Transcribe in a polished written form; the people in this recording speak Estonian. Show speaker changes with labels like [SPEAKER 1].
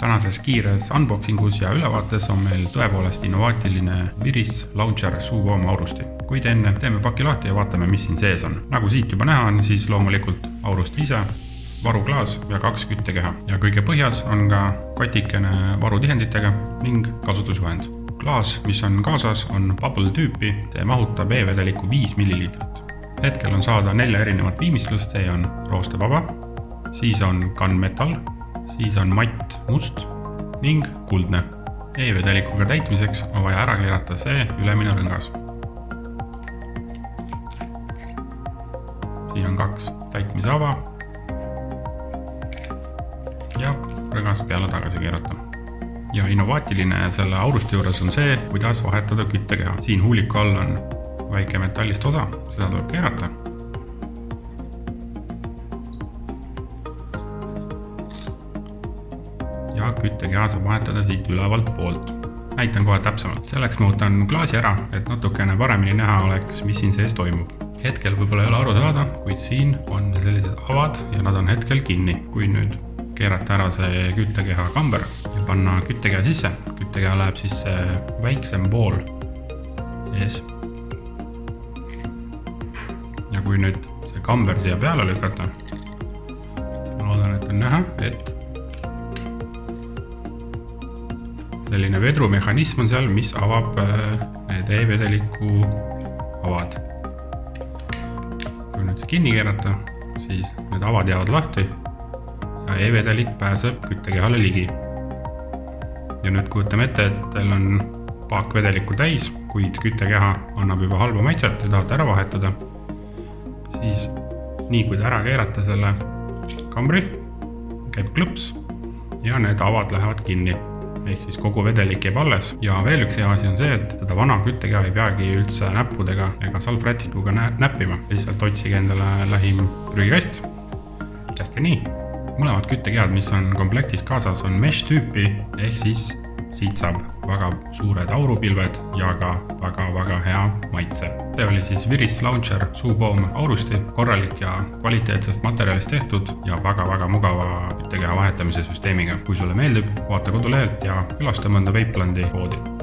[SPEAKER 1] Tänases kiires unboxingus ja ülevaates on meil tõepoolest innovaatiline Viris Launcher suuvooma aurusti. Kuid enne teeme paki lahti ja vaatame, mis siin sees on. Nagu siit juba näha on, siis loomulikult aurusti ise, varuklaas ja 2 küttekeha. Ja kõige põhjas on ka kotikene varutihenditega ning kasutusjuhend. Klaas, mis on kaasas, on bubble tüüpi, see mahutab e-vedelikku 5 milliliitrit. Hetkel on saada 4 erinevat viimistlust, see on roostevaba, siis on gunmetal, siis on matt must ning kuldne. E-vedelikuga täitmiseks on vaja ära keerata see ülemine rõngas. Siin on 2 täitmisava ja rõngas peale tagasi keerata. Ja innovaatiline selle aurusti juures on see, kuidas vahetada küttekeha. Siin huuliku all on väike metallist osa, seda tuleb keerata. Ja küttekeha saab vahetada siit ülevalt poolt. Näitan kohe täpsemalt. Selleks ma võtan klaasi ära, et natukene paremini näha oleks, mis siin sees toimub. Hetkel võib-olla ei ole aru saada, kuid siin on sellised avad ja nad on hetkel kinni. Kui nüüd keerata ära see küttekeha kamber ja panna küttekeha sisse, küttekeha läheb siis see väiksem pool ees. Ja kui nüüd see kamber siia peale lükata, ma loodan, et on näha, et selline vedrumehhanism on seal, mis avab need e-vedeliku avad. Kui nüüd see kinni keerata, siis need avad jäävad lahti ja e-vedelik pääseb küttekehale ligi. Ja nüüd kujutame ette, et teil on paak vedelikku täis, kuid küttekeha annab juba halba maitset ja tahate ära vahetada, siis nii kui te ära keerata selle kambri, käib klõps ja need avad lähevad kinni. Ehk siis kogu vedelik jääb alles. Ja veel üks hea asi on see, et seda vana küttekeha ei peagi üldse näppudega ega salvrätikuga näppima. Lihtsalt otsige endale lähim prügikast. Tehke nii. Mõlemad küttekehad, mis on komplektis kaasas, on mesh tüüpi, ehk siis siit saab väga suured aurupilved ja ka väga hea maitse. See oli siis Viris Launcher suuvoom aurusti, korralik ja kvaliteetsest materjalist tehtud ja väga mugava küttekeha vahetamise süsteemiga. Kui sulle meeldib, vaata kodulehelt ja külasta mõnda Vapelandi poodi.